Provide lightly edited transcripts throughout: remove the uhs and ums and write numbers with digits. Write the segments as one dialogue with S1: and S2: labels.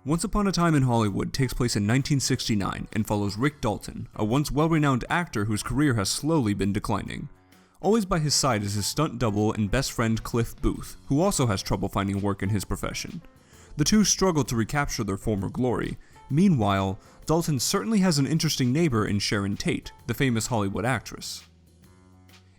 S1: Once Upon a Time in Hollywood takes place in 1969 and follows Rick Dalton, a once well-renowned actor whose career has slowly been declining. Always by his side is his stunt double and best friend Cliff Booth, who also has trouble finding work in his profession. The two struggle to recapture their former glory. Meanwhile, Dalton certainly has an interesting neighbor in Sharon Tate, the famous Hollywood actress.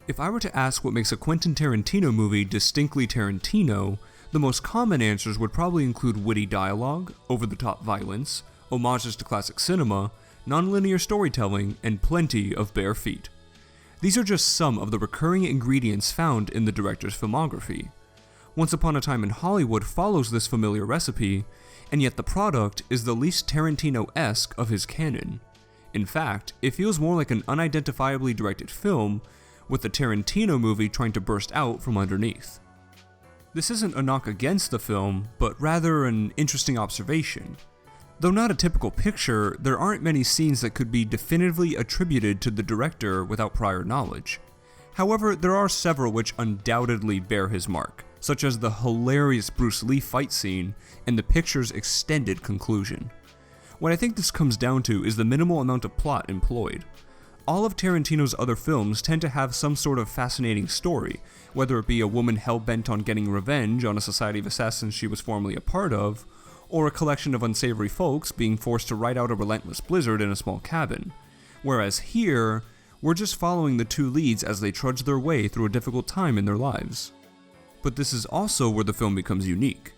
S1: If I were to ask what makes a Quentin Tarantino movie distinctly Tarantino, the most common answers would probably include witty dialogue, over-the-top violence, homages to classic cinema, non-linear storytelling, and plenty of bare feet. These are just some of the recurring ingredients found in the director's filmography. Once Upon a Time in Hollywood follows this familiar recipe, and yet the product is the least Tarantino-esque of his canon. In fact, it feels more like an unidentifiably directed film, with the Tarantino movie trying to burst out from underneath. This isn't a knock against the film, but rather an interesting observation. Though not a typical picture, there aren't many scenes that could be definitively attributed to the director without prior knowledge. However, there are several which undoubtedly bear his mark, such as the hilarious Bruce Lee fight scene and the picture's extended conclusion. What I think this comes down to is the minimal amount of plot employed. All of Tarantino's other films tend to have some sort of fascinating story, whether it be a woman hell-bent on getting revenge on a society of assassins she was formerly a part of, or a collection of unsavory folks being forced to ride out a relentless blizzard in a small cabin. Whereas here, we're just following the two leads as they trudge their way through a difficult time in their lives. But this is also where the film becomes unique.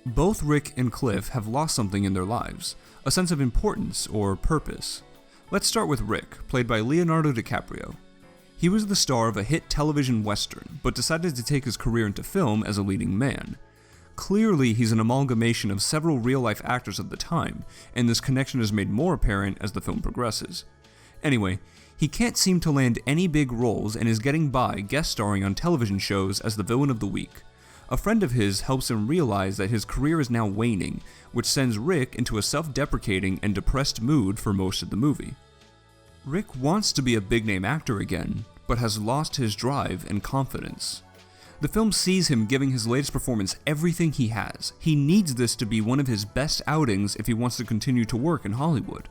S1: Both Rick and Cliff have lost something in their lives, a sense of importance or purpose. Let's start with Rick, played by Leonardo DiCaprio. He was the star of a hit television western, but decided to take his career into film as a leading man. Clearly, he's an amalgamation of several real-life actors of the time, and this connection is made more apparent as the film progresses. Anyway, he can't seem to land any big roles and is getting by guest starring on television shows as the villain of the week. A friend of his helps him realize that his career is now waning, which sends Rick into a self-deprecating and depressed mood for most of the movie. Rick wants to be a big-name actor again, but has lost his drive and confidence. The film sees him giving his latest performance everything he has. He needs this to be one of his best outings if he wants to continue to work in Hollywood.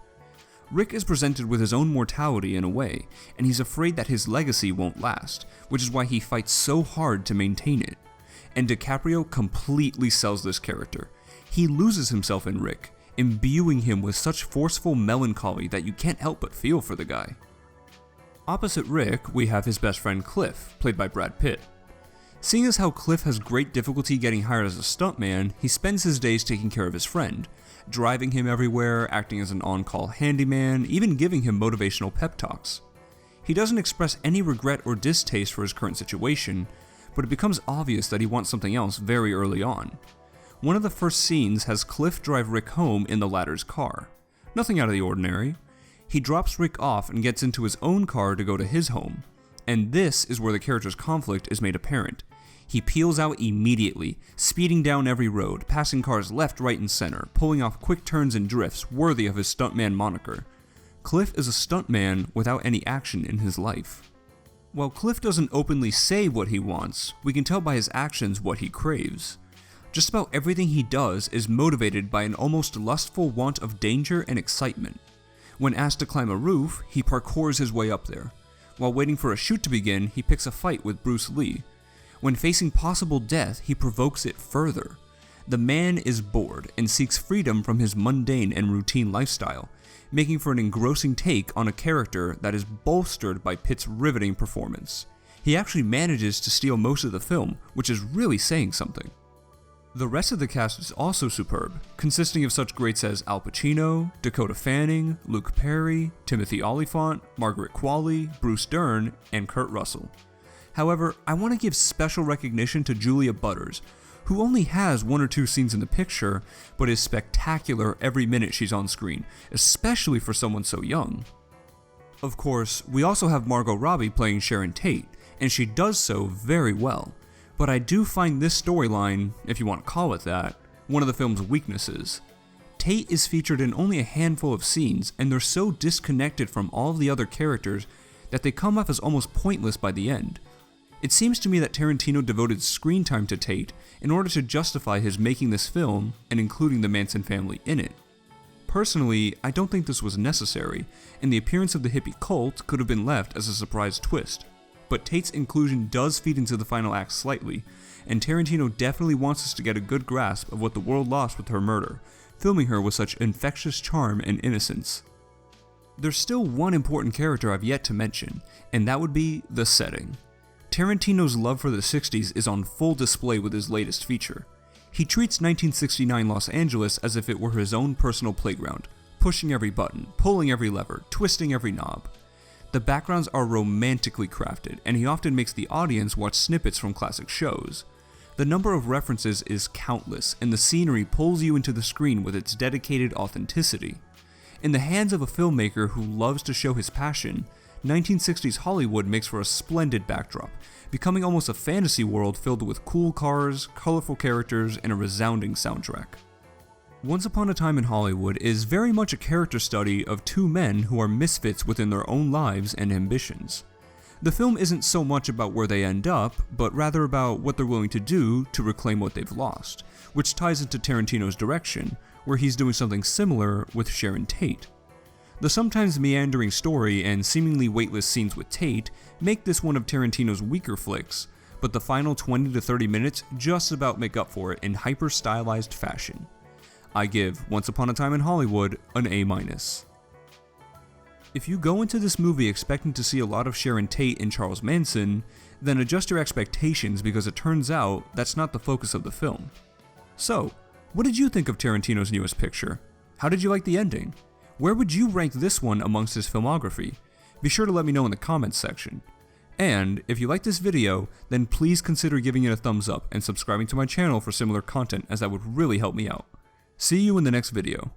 S1: Rick is presented with his own mortality in a way, and he's afraid that his legacy won't last, which is why he fights so hard to maintain it. And DiCaprio completely sells this character. He loses himself in Rick, imbuing him with such forceful melancholy that you can't help but feel for the guy. Opposite Rick, we have his best friend Cliff, played by Brad Pitt. Seeing as how Cliff has great difficulty getting hired as a stuntman, he spends his days taking care of his friend, driving him everywhere, acting as an on-call handyman, even giving him motivational pep talks. He doesn't express any regret or distaste for his current situation, but it becomes obvious that he wants something else very early on. One of the first scenes has Cliff drive Rick home in the latter's car. Nothing out of the ordinary. He drops Rick off and gets into his own car to go to his home. And this is where the character's conflict is made apparent. He peels out immediately, speeding down every road, passing cars left, right, and center, pulling off quick turns and drifts worthy of his stuntman moniker. Cliff is a stuntman without any action in his life. While Cliff doesn't openly say what he wants, we can tell by his actions what he craves. Just about everything he does is motivated by an almost lustful want of danger and excitement. When asked to climb a roof, he parkours his way up there. While waiting for a shoot to begin, he picks a fight with Bruce Lee. When facing possible death, he provokes it further. The man is bored and seeks freedom from his mundane and routine lifestyle, making for an engrossing take on a character that is bolstered by Pitt's riveting performance. He actually manages to steal most of the film, which is really saying something. The rest of the cast is also superb, consisting of such greats as Al Pacino, Dakota Fanning, Luke Perry, Timothy Olyphant, Margaret Qualley, Bruce Dern, and Kurt Russell. However, I want to give special recognition to Julia Butters, who only has one or two scenes in the picture, but is spectacular every minute she's on screen, especially for someone so young. Of course, we also have Margot Robbie playing Sharon Tate, and she does so very well. But I do find this storyline, if you want to call it that, one of the film's weaknesses. Tate is featured in only a handful of scenes, and they're so disconnected from all of the other characters that they come off as almost pointless by the end. It seems to me that Tarantino devoted screen time to Tate in order to justify his making this film and including the Manson family in it. Personally, I don't think this was necessary, and the appearance of the hippie cult could have been left as a surprise twist. But Tate's inclusion does feed into the final act slightly, and Tarantino definitely wants us to get a good grasp of what the world lost with her murder, filming her with such infectious charm and innocence. There's still one important character I've yet to mention, and that would be the setting. Tarantino's love for the 60s is on full display with his latest feature. He treats 1969 Los Angeles as if it were his own personal playground, pushing every button, pulling every lever, twisting every knob. The backgrounds are romantically crafted, and he often makes the audience watch snippets from classic shows. The number of references is countless, and the scenery pulls you into the screen with its dedicated authenticity. In the hands of a filmmaker who loves to show his passion, 1960s Hollywood makes for a splendid backdrop, becoming almost a fantasy world filled with cool cars, colorful characters, and a resounding soundtrack. Once Upon a Time in Hollywood is very much a character study of two men who are misfits within their own lives and ambitions. The film isn't so much about where they end up, but rather about what they're willing to do to reclaim what they've lost, which ties into Tarantino's direction, where he's doing something similar with Sharon Tate. The sometimes meandering story and seemingly weightless scenes with Tate make this one of Tarantino's weaker flicks, but the final 20 to 30 minutes just about make up for it in hyper-stylized fashion. I give Once Upon a Time in Hollywood an A-. If you go into this movie expecting to see a lot of Sharon Tate and Charles Manson, then adjust your expectations because it turns out that's not the focus of the film. So, what did you think of Tarantino's newest picture? How did you like the ending? Where would you rank this one amongst his filmography? Be sure to let me know in the comments section. And, if you like this video, then please consider giving it a thumbs up and subscribing to my channel for similar content, as that would really help me out. See you in the next video.